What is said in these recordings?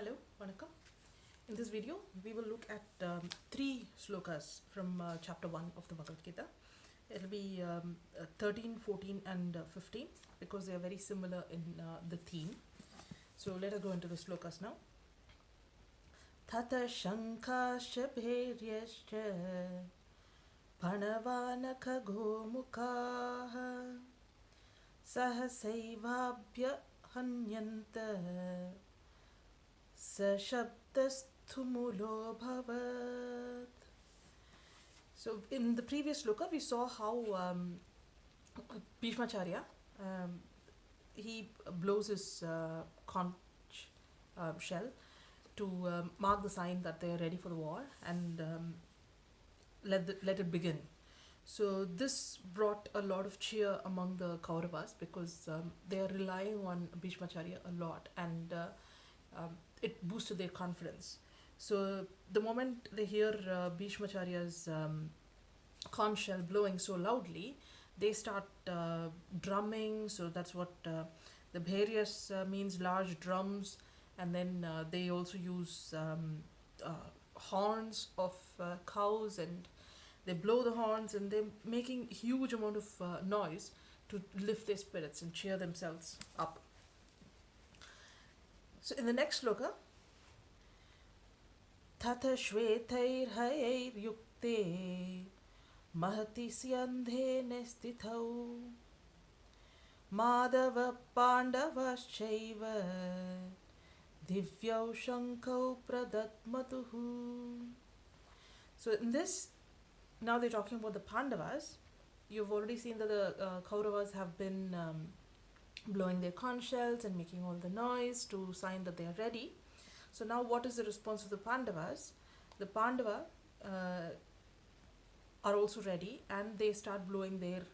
Hello, Vanakkam. In this video, we will look at three slokas from chapter 1 of the Bhagavad Gita. It will be 13, 14 and 15 because they are very similar in the theme. So let us go into the slokas now. Tata shankascha bhairyascha panavanaka gomukaha sahasaivabhya hanyanta Sashabdasthumulo bhavat. So in the previous sloka we saw how Bhishmacharya he blows his conch shell to mark the sign that they are ready for the war and let it begin. So this brought a lot of cheer among the Kauravas because they are relying on Bhishmacharya a lot and it boosted their confidence. So the moment they hear Bhishmacharya's conch shell blowing so loudly, they start drumming. So that's what the bhairyas means, large drums, and then they also use horns of cows, and they blow the horns, and they're making huge amount of noise to lift their spirits and cheer themselves up. So in the next sloka, Tata shvetair yukte mahati syandhe nestithau madhava pandavaschaiva divyau shankau pradatmatuhu. So in this, now they're talking about the Pandavas. You've already seen that the Kauravas have been blowing their conch shells and making all the noise to sign that they are ready. So now what is the response of the Pandavas? The Pandava are also ready and they start blowing their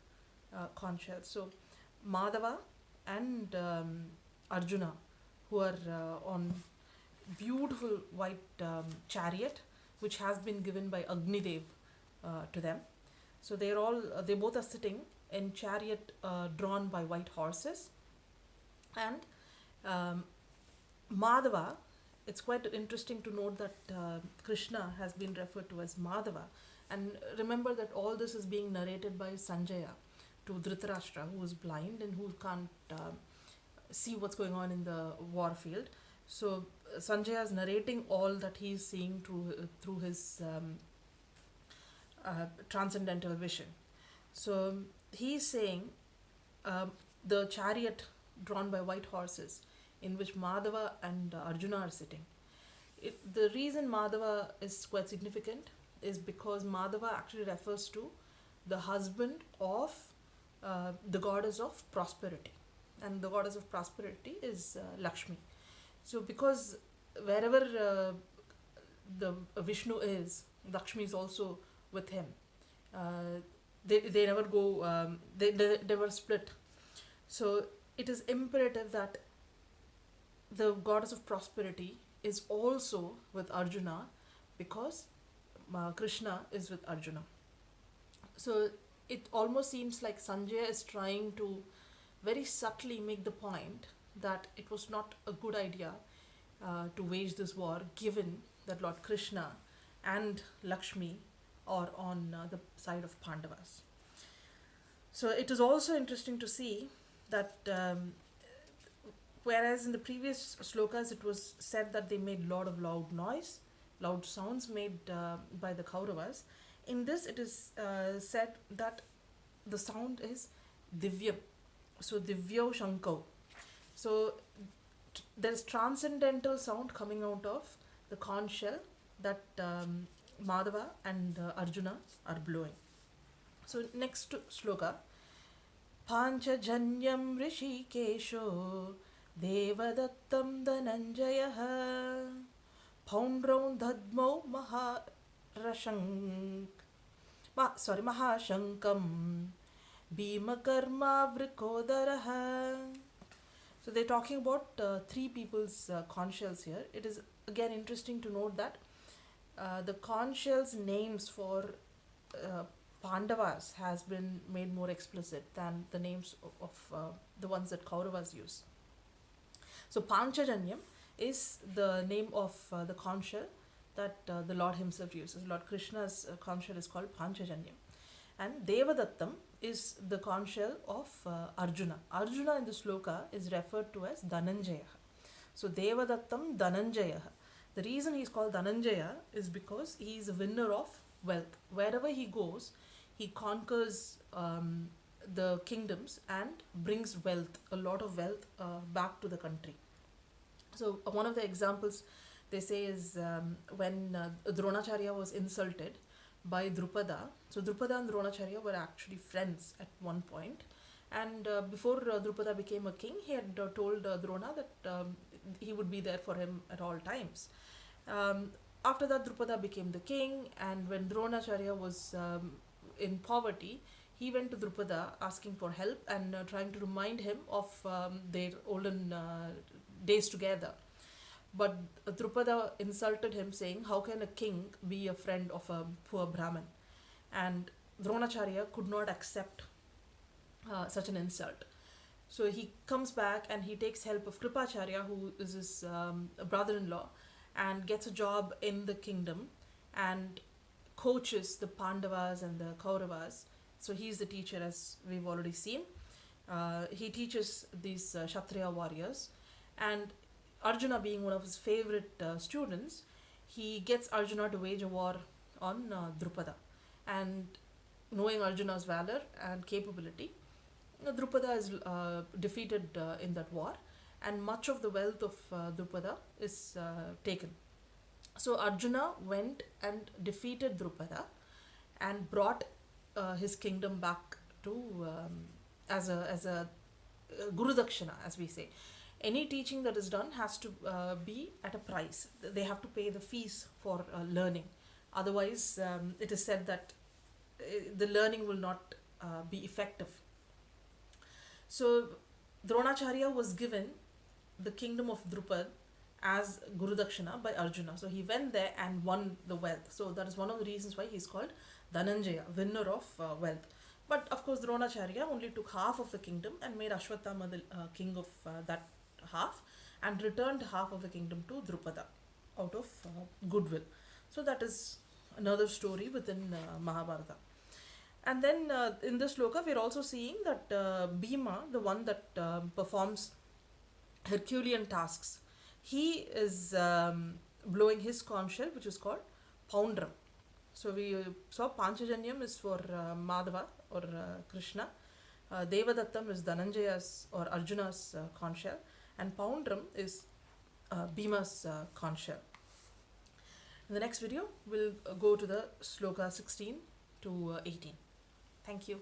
conch shells. So Madhava and Arjuna, who are on beautiful white chariot which has been given by Agnidev to them. So they both are sitting in chariot drawn by white horses. And Madhava, it's quite interesting to note that Krishna has been referred to as Madhava. And remember that all this is being narrated by Sanjaya to Dhritarashtra, who is blind and who can't see what's going on in the war field. So Sanjaya is narrating all that he is seeing through his transcendental vision. So he is saying the chariot drawn by white horses in which Madhava and Arjuna are sitting. The reason Madhava is quite significant is because Madhava actually refers to the husband of the goddess of prosperity, and the goddess of prosperity is Lakshmi. So because wherever the Vishnu is, Lakshmi is also with him. They never go, they never split. So it is imperative that the goddess of prosperity is also with Arjuna because Krishna is with Arjuna. So it almost seems like Sanjaya is trying to very subtly make the point that it was not a good idea to wage this war given that Lord Krishna and Lakshmi are on the side of Pandavas. So it is also interesting to see that whereas in the previous slokas it was said that they made a lot of loud sounds made by the Kauravas, in this it is said that the sound is Divyam. So Divyau Shankau. So there is transcendental sound coming out of the conch shell that Madhava and Arjuna are blowing. So next sloka, Panchajanyam Rishikesho Devadattam Dhananjayah Poundraun Dhadmau Mahashankam Bhimakarma Vrikodaraha. So they're talking about three people's conch shells here. It is again interesting to note that the conch shells names for Pandavas has been made more explicit than the names of the ones that Kauravas use. So Panchajanyam is the name of the conch shell that the Lord himself uses. Lord Krishna's conch shell is called Panchajanyam. And Devadattam is the conch shell of Arjuna. Arjuna in the sloka is referred to as Dhananjaya. So Devadattam Dhananjaya. The reason he's called Dhananjaya is because he is a winner of wealth. Wherever he goes, he conquers the kingdoms and brings wealth, a lot of wealth back to the country. So one of the examples they say is when Dronacharya was insulted by Drupada. So Drupada and Dronacharya were actually friends at one point. And before Drupada became a king, he had told Drona that he would be there for him at all times. After that, Drupada became the king, and when Dronacharya was in poverty, he went to Drupada asking for help and trying to remind him of their olden days together. But Drupada insulted him, saying, "How can a king be a friend of a poor Brahmin?" And Dronacharya could not accept such an insult. So he comes back and he takes help of Kripacharya, who is his brother-in-law, and gets a job in the kingdom and coaches the Pandavas and the Kauravas. So he's the teacher, as we've already seen. He teaches these Kshatriya warriors, and Arjuna, being one of his favorite students, he gets Arjuna to wage a war on Drupada. And knowing Arjuna's valor and capability, Drupada is defeated in that war, and much of the wealth of Drupada is taken. So Arjuna went and defeated Drupada and brought his kingdom back to as a Guru Dakshina, as we say. Any teaching that is done has to be at a price. They have to pay the fees for learning. Otherwise, it is said that the learning will not be effective. So Dronacharya was given the kingdom of Drupad as Guru Dakshina by Arjuna. So he went there and won the wealth. So that is one of the reasons why he's called Dhananjaya, winner of wealth. But of course, Dronacharya only took half of the kingdom and made Ashwatthama the king of that half, and returned half of the kingdom to Drupada out of goodwill. So that is another story within Mahabharata. And then in this sloka, we're also seeing that Bhima, the one that performs Herculean tasks, he is blowing his conch shell, which is called Poundram. So we saw Panchajanyam is for Madhava or Krishna, Devadattam is Dhananjaya's or Arjuna's conch shell, and Poundram is Bhima's conch shell. In the next video, we'll go to the sloka 16 to 18. Thank you.